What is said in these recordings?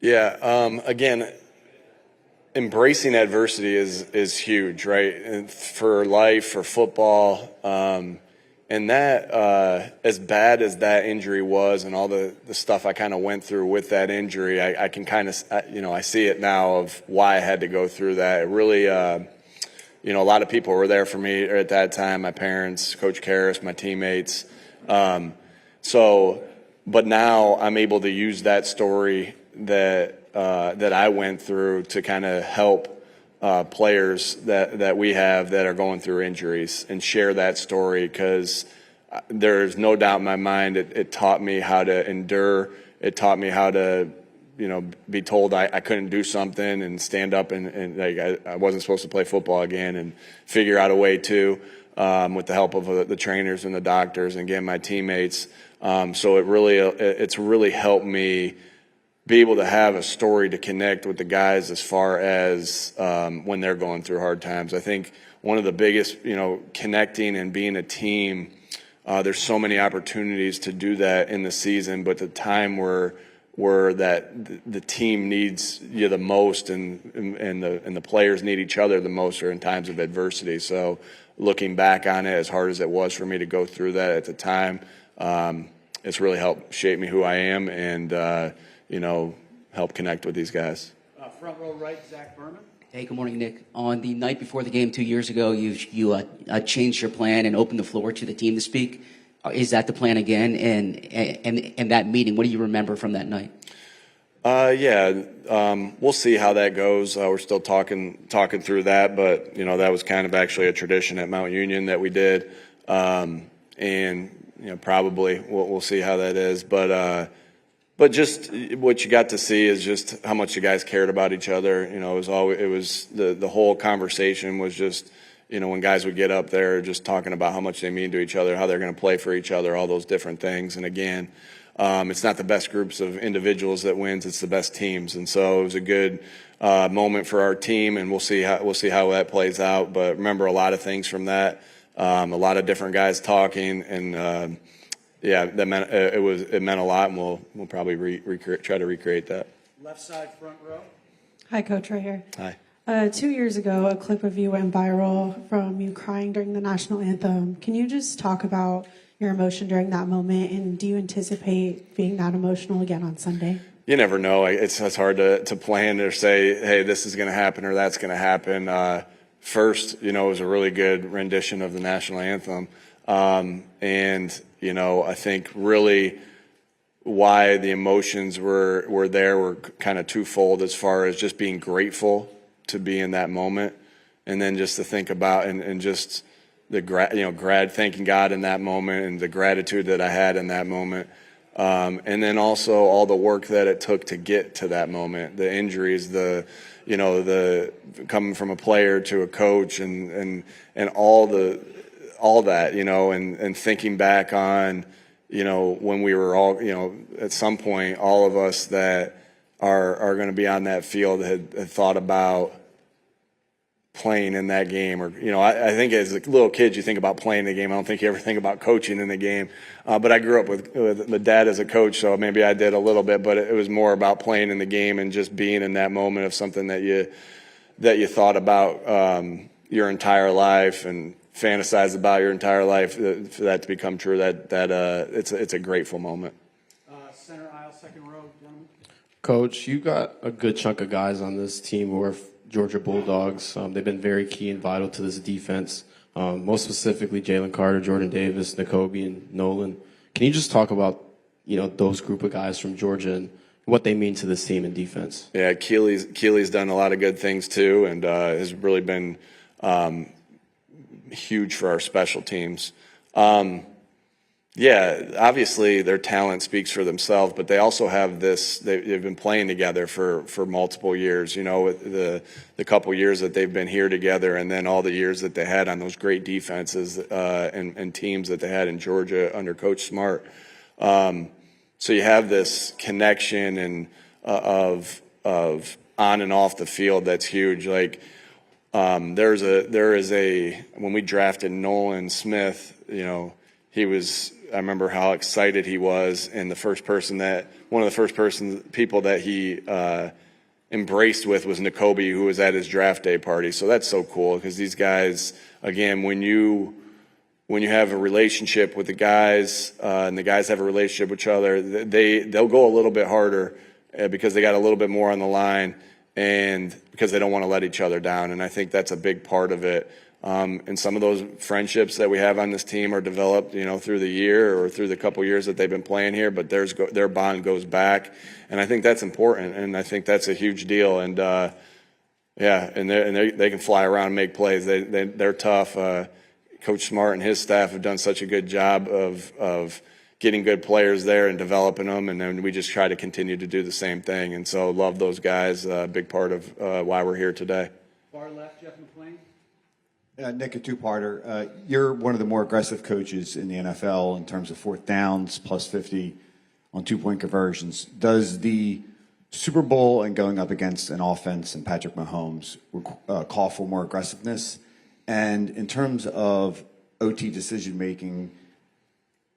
Yeah. Again, embracing adversity is huge, right? And for life, for football, and that as bad as that injury was, and all the stuff I kind of went through with that injury, I can kind of I see it now of why I had to go through that. It really, a lot of people were there for me at that time. My parents, Coach Karras, my teammates. But now I'm able to use that story that I went through to kind of help players that we have that are going through injuries and share that story, because there's no doubt in my mind it taught me how to endure. It taught me how to be told I couldn't do something and stand up and like I wasn't supposed to play football again, and figure out a way to with the help of the trainers and the doctors and again my teammates. So it's really helped me be able to have a story to connect with the guys as far as when they're going through hard times. I think one of the biggest, connecting and being a team, there's so many opportunities to do that in the season, but the time where that the team needs you the most and the players need each other the most are in times of adversity. So looking back on it, as hard as it was for me to go through that at the time, it's really helped shape me who I am and help connect with these guys. Front row right, Zach Berman. Hey, good morning, Nick. On the night before the game 2 years ago, you changed your plan and opened the floor to the team to speak. Is that the plan again? And that meeting, what do you remember from that night? We'll see how that goes. We're still talking through that, but that was kind of actually a tradition at Mount Union that we did, and probably we'll see how that is, but just what you got to see is just how much you guys cared about each other. It was the whole conversation was just, when guys would get up there just talking about how much they mean to each other, how they're going to play for each other, all those different things. And again, it's not the best groups of individuals that wins; it's the best teams. And so it was a good moment for our team, and we'll see how that plays out. But remember a lot of things from that, a lot of different guys talking, and that meant it meant a lot, and we'll probably try to recreate that. Left side, front row. Hi, Coach, right here. Hi. 2 years ago, a clip of you went viral from you crying during the national anthem. Can you just talk about your emotion during that moment, and do you anticipate being that emotional again on Sunday? You never know. It's hard to plan or say, hey, this is going to happen or that's going to happen. First, it was a really good rendition of the national anthem. I think really why the emotions were there were kind of twofold, as far as just being grateful to be in that moment, and then just to think about and just the thanking God in that moment and the gratitude that I had in that moment, and then also all the work that it took to get to that moment, the injuries, the coming from a player to a coach, and all that, and thinking back on, when we were all, at some point, all of us that are going to be on that field had thought about playing in that game. Or, I think as little kids, you think about playing the game. I don't think you ever think about coaching in the game. But I grew up with my dad as a coach, so maybe I did a little bit, but it was more about playing in the game and just being in that moment of something that you thought about your entire life and fantasized about your entire life, for that to become true. It's a grateful moment. Center aisle, second row, gentlemen. Coach, you got a good chunk of guys on this team who are Georgia Bulldogs. They've been very key and vital to this defense. Most specifically, Jalen Carter, Jordan Davis, Nakobe, and Nolan. Can you just talk about those group of guys from Georgia and what they mean to this team in defense? Yeah, Keely's done a lot of good things too, and has really been huge for our special teams. Obviously their talent speaks for themselves, but they also have they've been playing together for multiple years, the couple years that they've been here together, and then all the years that they had on those great defenses and teams that they had in Georgia under Coach Smart. So you have this connection and of on and off the field that's huge. Like, there is a when we drafted Nolan Smith, I remember how excited he was, and one of the first people that he embraced with was Nakobe, who was at his draft day party. So that's so cool, because these guys, again, when you have a relationship with the guys, and the guys have a relationship with each other, they'll go a little bit harder because they got a little bit more on the line, and because they don't want to let each other down. And I think that's a big part of it. And some of those friendships that we have on this team are developed, through the year or through the couple years that they've been playing here, but their bond goes back. And I think that's important, and I think that's a huge deal. And, they can fly around and make plays. They're tough. Coach Smart and his staff have done such a good job of getting good players there and developing them, and then we just try to continue to do the same thing. And so love those guys, a big part of why we're here today. Far left, Jeff McClain. Nick, a two-parter. You're one of the more aggressive coaches in the NFL in terms of fourth downs, plus 50 on two-point conversions. Does the Super Bowl and going up against an offense and Patrick Mahomes call for more aggressiveness? And in terms of OT decision-making,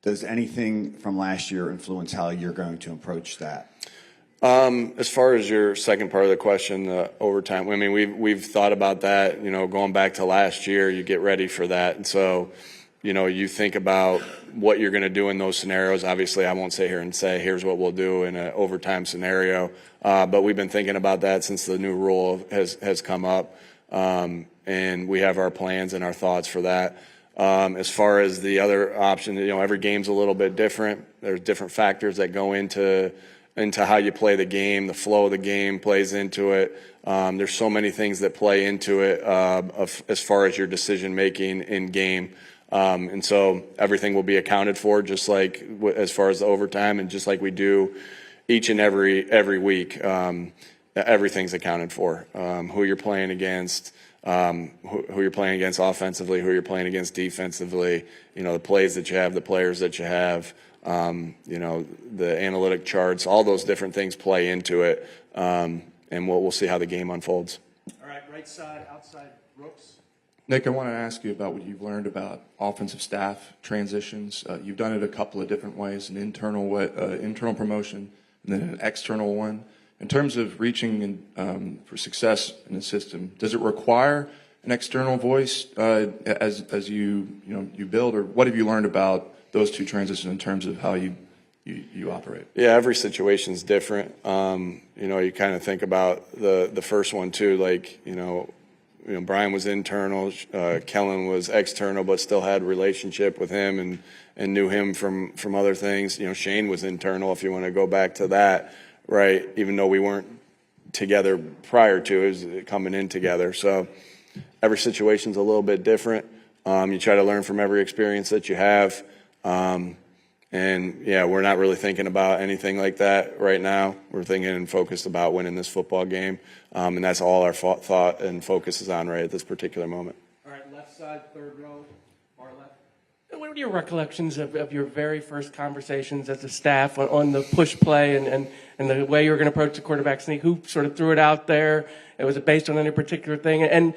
does anything from last year influence how you're going to approach that? As far as your second part of the question, the overtime, I mean, we've thought about that, going back to last year, you get ready for that. And so, you think about what you're going to do in those scenarios. Obviously, I won't sit here and say, here's what we'll do in an overtime scenario. But we've been thinking about that since the new rule has come up. And we have our plans and our thoughts for that. As far as the other option, every game's a little bit different. There's different factors that go into how you play the game. The flow of the game plays into it. There's so many things that play into it as far as your decision making in game. And so everything will be accounted for, just like as far as the overtime, and just like we do each and every week. Everything's accounted for. Who you're playing against, who you're playing against offensively, who you're playing against defensively. The plays that you have, the players that you have. The analytic charts, all those different things play into it, and we'll see how the game unfolds. All right, right side, outside, Brooks. Nick, I want to ask you about what you've learned about offensive staff transitions. You've done it a couple of different ways: an internal promotion and then an external one. In terms of reaching for success in the system, does it require an external voice as you build, or what have you learned about those two transitions in terms of how you operate? Yeah, every situation is different. You kind of think about the first one too. Like Brian was internal, Kellen was external, but still had a relationship with him and knew him from other things. Shane was internal, if you want to go back to that, right? Even though we weren't together prior to it, was coming in together. So every situation's a little bit different. You try to learn from every experience that you have. We're not really thinking about anything like that right now. We're thinking and focused about winning this football game. And that's all our thought and focus is on right at this particular moment. All right, left side, third row, far left. What are your recollections of your very first conversations as a staff on the push play and the way you were going to approach the quarterback sneak? Who sort of threw it out there? Was it based on any particular thing? And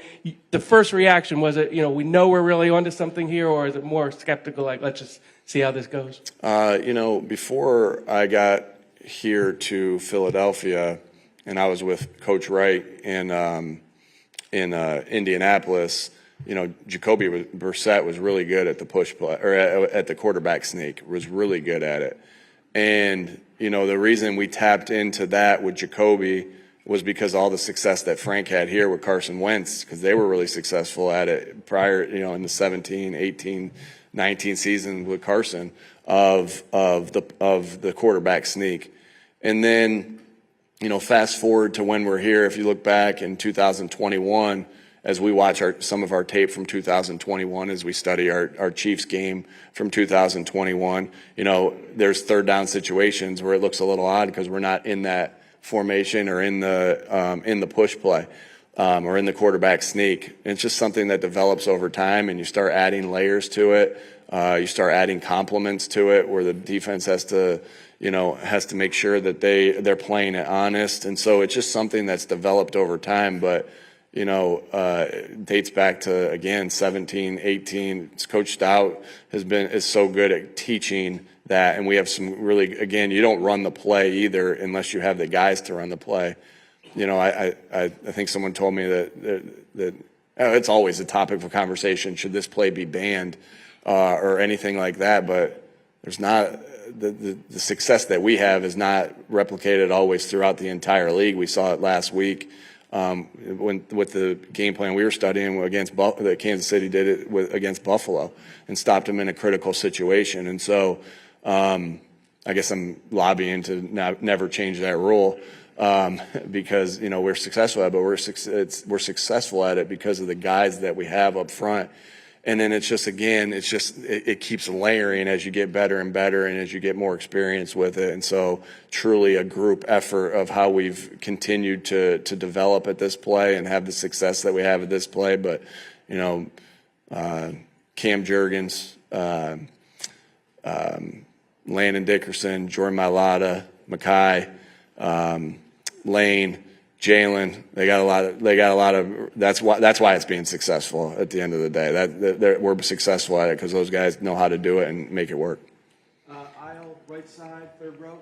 the first reaction, was it, we know we're really onto something here, or is it more skeptical, like, let's just see how this goes? Before I got here to Philadelphia, and I was with Coach Wright in Indianapolis, Jacoby Brissett was really good at the push play, or at the quarterback sneak, was really good at it. And, the reason we tapped into that with Jacoby was because all the success that Frank had here with Carson Wentz, because they were really successful at it prior, in the 17, 18, 19 season with Carson of the quarterback sneak. And then, fast forward to when we're here, if you look back in 2021, as we watch some of our tape from 2021, as we study our Chiefs game from 2021, there's third down situations where it looks a little odd because we're not in that formation or in the push play or in the quarterback sneak. And it's just something that develops over time, and you start adding layers to it. You start adding complements to it, where the defense has to make sure that they're playing it honest. And so it's just something that's developed over time. But dates back to, again, 17, 18. Coach Stout is so good at teaching that, and we have some really, again, you don't run the play either unless you have the guys to run the play. I think someone told me that it's always a topic for conversation. Should this play be banned or anything like that? But there's not the success that we have is not replicated always throughout the entire league. We saw it last week with the game plan we were studying against that Kansas City did it against Buffalo and stopped them in a critical situation. And so I guess I'm lobbying to never change that rule. Because we're successful at it, but we're successful at it because of the guys that we have up front, and then it keeps layering as you get better and better, and as you get more experience with it, and so truly a group effort of how we've continued to develop at this play and have the success that we have at this play. But Cam Jurgens, Landon Dickerson, Jordan Mailata, Makai. Lane, Jalen, they got a lot of. That's why it's being successful at the end of the day. We're successful at it because those guys know how to do it and make it work. Aisle, right side, third row.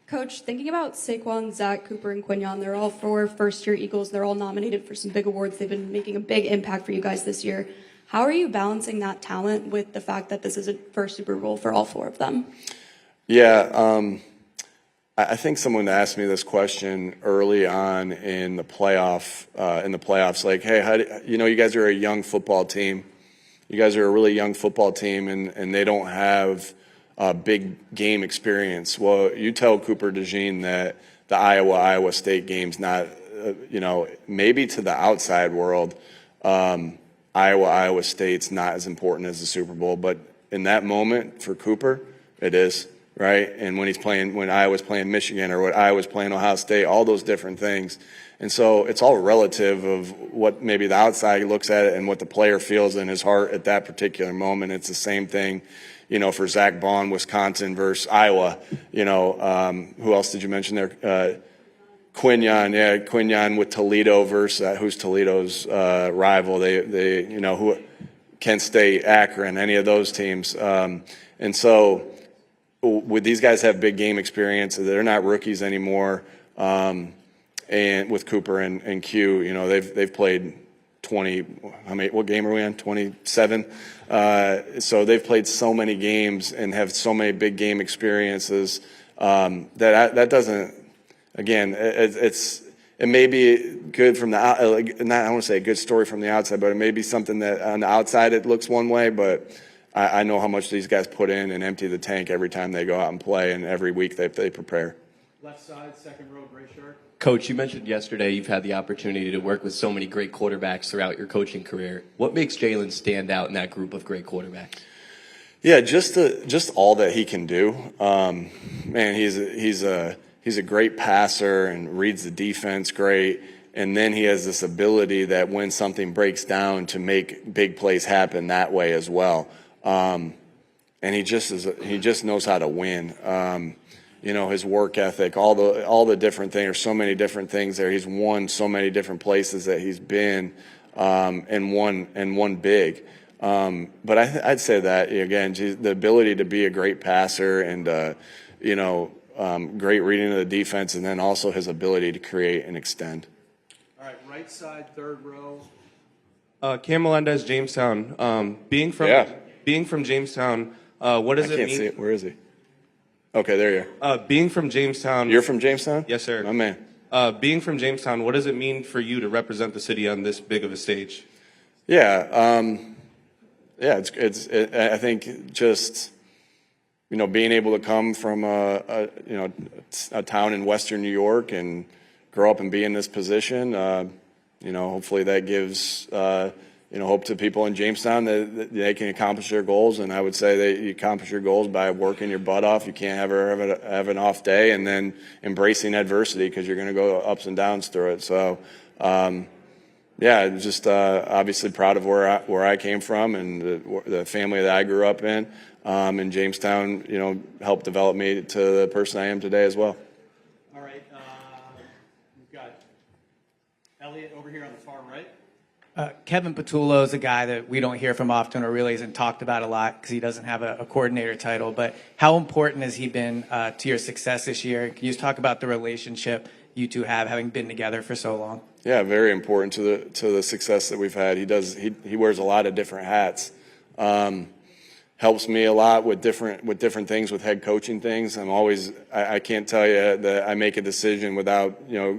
Coach, thinking about Saquon, Zach, Cooper, and Quinyon, they're all 4 first-year Eagles. They're all nominated for some big awards. They've been making a big impact for you guys this year. How are you balancing that talent with the fact that this is a first Super Bowl for all 4 of them? Yeah. I think someone asked me this question early on in the playoffs, like, hey, you guys are a young football team. You guys are a really young football team, and they don't have big game experience. Well, you tell Cooper DeJean that the Iowa State game's not, maybe to the outside world, Iowa State's not as important as the Super Bowl, but in that moment for Cooper, it is. Right, and when Iowa's playing Michigan or when Iowa's playing Ohio State, all those different things, and so it's all relative of what maybe the outside looks at it and what the player feels in his heart at that particular moment. It's the same thing, for Zach Bond, Wisconsin versus Iowa. Who else did you mention there? Quinyon with Toledo versus who's Toledo's rival? Who Kent State, Akron, any of those teams, and so. With these guys have big game experience, they're not rookies anymore. And with Cooper and Q, they've played 20. What game are we on? 27. So they've played so many games and have so many big game experiences that doesn't. Again, it may be good from the I don't want to say a good story from the outside, but it may be something that on the outside it looks one way, but. I know how much these guys put in and empty the tank every time they go out and play, and every week they prepare. Left side, second row, gray shirt. Coach, you mentioned yesterday you've had the opportunity to work with so many great quarterbacks throughout your coaching career. What makes Jalen stand out in that group of great quarterbacks? Yeah, just all that he can do. Man, he's a great passer and reads the defense great. And then he has this ability that when something breaks down to make big plays happen that way as well. And he just knows how to win. His work ethic, all the different things. There's so many different things there. He's won so many different places that he's been, and won big. But I'd say that again, the ability to be a great passer and great reading of the defense, and then also his ability to create and extend. All right, right side, third row. Cam Melendez, Jamestown. Being from Jamestown, what does it mean? I can't see it. Where is he? Okay, there you are. Being from Jamestown. You're from Jamestown? Yes, sir. My man. Being from Jamestown, what does it mean for you to represent the city on this big of a stage? Yeah, I think just being able to come from a town in Western New York and grow up and be in this position. Hopefully that gives hope to people in Jamestown that they can accomplish their goals. And I would say that you accomplish your goals by working your butt off. You can't have an off day, and then embracing adversity because you're going to go ups and downs through it. So, just obviously proud of where I came from and the family that I grew up in. And Jamestown, helped develop me to the person I am today as well. All right, we've got Elliot over here on the far right. Kevin Patullo is a guy that we don't hear from often or really isn't talked about a lot because he doesn't have a coordinator title. But how important has he been to your success this year? Can you just talk about the relationship you two have, having been together for so long? Yeah, very important to the success that we've had. He wears a lot of different hats. Helps me a lot with different things, with head coaching things. I can't tell you that I make a decision without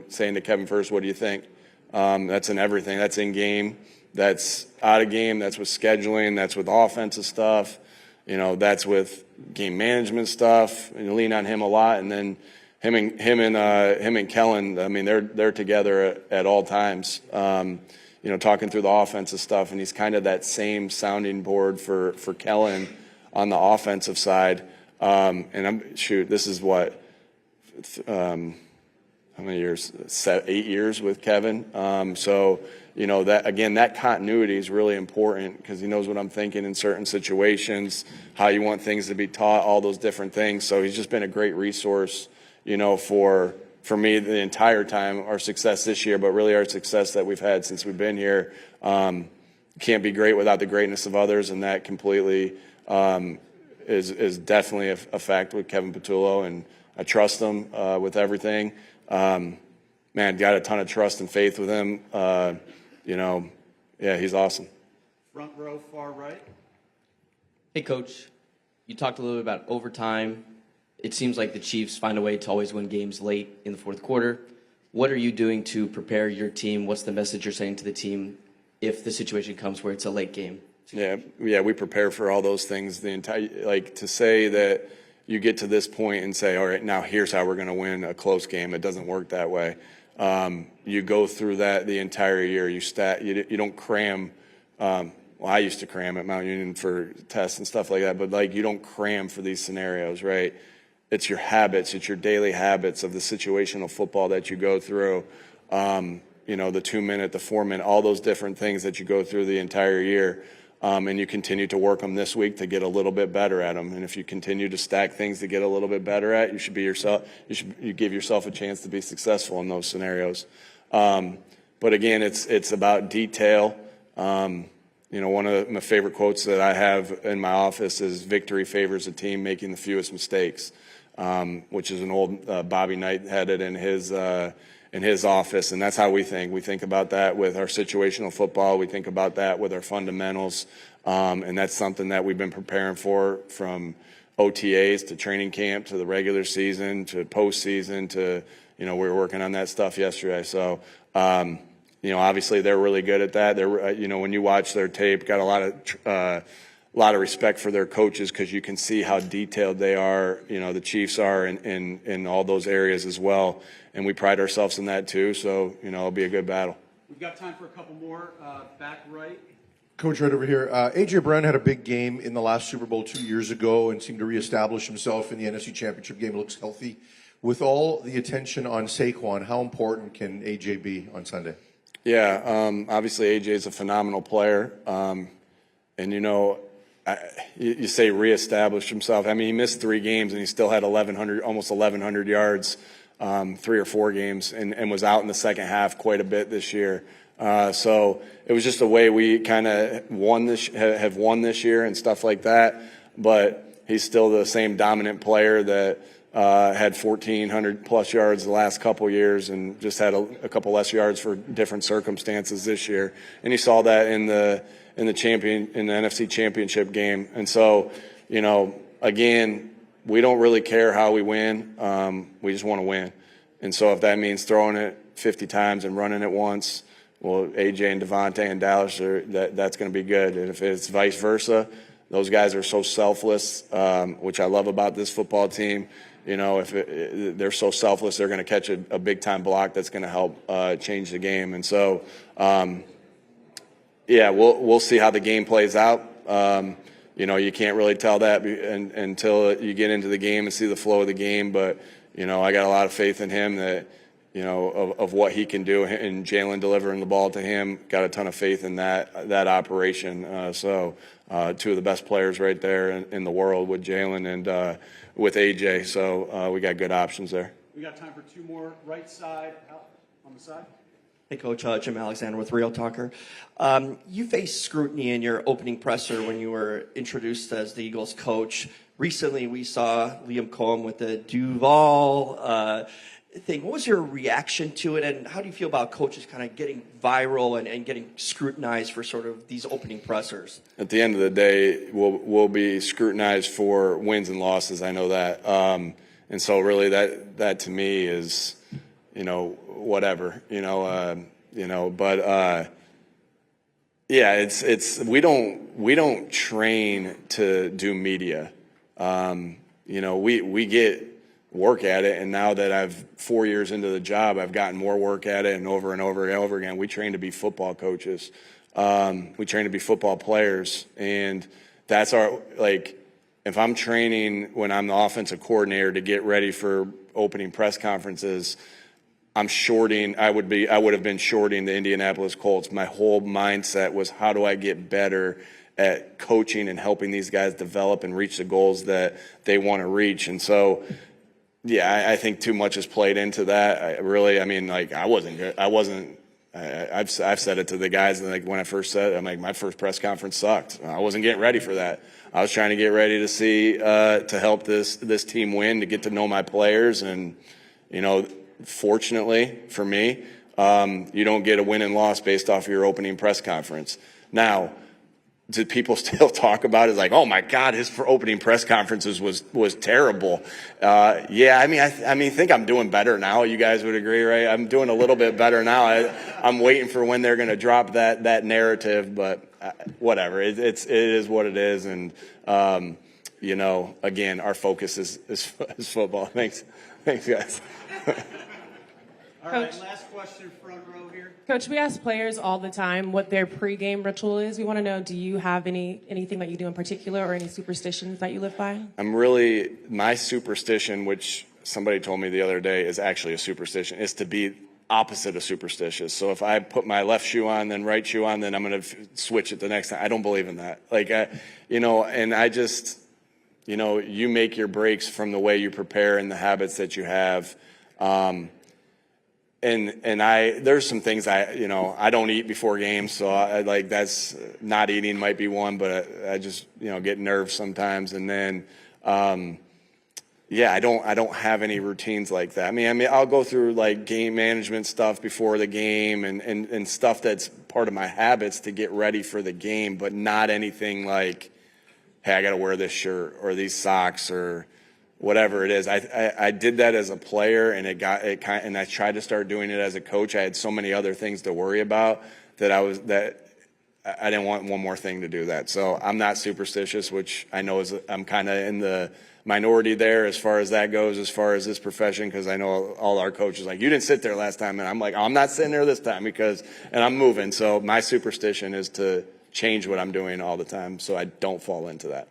saying to Kevin first, what do you think? That's in everything. That's in game. That's out of game. That's with scheduling. That's with offensive stuff. That's with game management stuff. And you lean on him a lot. And then him and Kellen. I mean, they're together at all times. Talking through the offensive stuff, and he's kind of that same sounding board for Kellen on the offensive side. This is what. How many years? 8 years with Kevin. That continuity is really important because he knows what I'm thinking in certain situations, how you want things to be taught, all those different things. So he's just been a great resource, for me the entire time, our success this year, but really our success that we've had since we've been here. Can't be great without the greatness of others, and that completely is definitely a fact with Kevin Patullo, and I trust him with everything. Got a ton of trust and faith with him. He's awesome. Front row, far right. Hey, Coach. You talked a little bit about overtime. It seems like the Chiefs find a way to always win games late in the fourth quarter. What are you doing to prepare your team? What's the message you're saying to the team if the situation comes where it's a late game? Yeah, we prepare for all those things. To say that you get to this point and say, all right, now here's how we're going to win a close game. It doesn't work that way. You go through that the entire year. You don't cram. I used to cram at Mount Union for tests and stuff like that, but you don't cram for these scenarios, right? It's your habits. It's your daily habits of the situational football that you go through. The 2-minute, the 4-minute, all those different things that you go through the entire year. And you continue to work them this week to get a little bit better at them. And if you continue to stack things to get a little bit better at, you give yourself a chance to be successful in those scenarios. But again, it's about detail. One of my favorite quotes that I have in my office is victory favors a team making the fewest mistakes, which is an old Bobby Knight had it in his office, and that's how we think. We think about that with our situational football. We think about that with our fundamentals, and that's something that we've been preparing for from OTAs to training camp to the regular season to postseason to, we were working on that stuff yesterday. So, obviously they're really good at that. They're, when you watch their tape, got a lot of respect for their coaches because you can see how detailed they are. The Chiefs are in all those areas as well. And we pride ourselves in that too. So, it'll be a good battle. We've got time for a couple more. Back right. Coach, right over here. A.J. Brown had a big game in the last Super Bowl 2 years ago and seemed to reestablish himself in the NFC Championship game. Looks healthy. With all the attention on Saquon, how important can A.J. be on Sunday? Yeah, obviously A.J. is a phenomenal player. You say reestablish himself. I mean, he missed 3 games and he still had almost 1,100 yards, 3 or 4 games, and was out in the second half quite a bit this year. So it was just a way we kind of have won this year and stuff like that. But he's still the same dominant player that had 1,400 plus yards the last couple years and just had a couple less yards for different circumstances this year. And you saw that in the NFC Championship game. And so, again, we don't really care how we win. We just want to win. And so if that means throwing it 50 times and running it once, well, AJ and Devontae and Dallas that's going to be good. And if it's vice versa, those guys are so selfless, which I love about this football team. If they're so selfless, they're going to catch a big time block that's going to help change the game. And so, we'll see how the game plays out. You can't really tell that until you get into the game and see the flow of the game. But, I got a lot of faith in him that, of what he can do, and Jalen delivering the ball to him, got a ton of faith in that operation. Two of the best players right there in the world with Jalen and with AJ. So we got good options there. We got time for 2 more. Right side, out on the side. Hey, Coach, Jim Alexander with Real Talker. You faced scrutiny in your opening presser when you were introduced as the Eagles coach. Recently, we saw Liam Cohen with the Duval thing. What was your reaction to it, and how do you feel about coaches kind of getting viral and getting scrutinized for sort of these opening pressers? At the end of the day, we'll be scrutinized for wins and losses. I know that, and so really that to me is, whatever, but yeah, it's we don't train to do media. We get work at it, and now that I've 4 years into the job, I've gotten more work at it, and over and over and over again. We train to be football coaches. We train to be football players, and that's if I'm training when I'm the offensive coordinator to get ready for opening press conferences, I would have been shorting the Indianapolis Colts. My whole mindset was, how do I get better at coaching and helping these guys develop and reach the goals that they want to reach? And so, yeah, I think too much has played into that. I wasn't good. I've said it to the guys, and when I first said it, I'm like, my first press conference sucked. I wasn't getting ready for that. I was trying to get ready to see, to help this team win, to get to know my players. And, fortunately for me, you don't get a win and loss based off of your opening press conference. Now, do people still talk about it? It's like, oh my God, his opening press conferences was terrible. Yeah, I think I'm doing better now. You guys would agree, right? I'm doing a little bit better now. I'm waiting for when they're going to drop that narrative, but whatever. It is what it is, and again, our focus is football. Thanks, guys. All right, last question, front row here. Coach, we ask players all the time what their pregame ritual is. We want to know, do you have anything that you do in particular, or any superstitions that you live by? My superstition, which somebody told me the other day is actually a superstition, is to be opposite of superstitious. So if I put my left shoe on, then right shoe on, then I'm going to switch it the next time. I don't believe in that. And I just, you make your breaks from the way you prepare and the habits that you have. There's some things I don't eat before games, so that's not eating might be one, but I just get nerves sometimes, and then I don't have any routines like that. I mean I'll go through game management stuff before the game and stuff that's part of my habits to get ready for the game, but not anything like, hey, I got to wear this shirt or these socks or whatever it is. I did that as a player, and and I tried to start doing it as a coach. I had so many other things to worry about that I didn't want one more thing to do that. So I'm not superstitious, which I know I'm kind of in the minority there as far as that goes, as far as this profession, because I know all our coaches you didn't sit there last time, and I'm like, I'm not sitting there this time and I'm moving. So my superstition is to change what I'm doing all the time so I don't fall into that.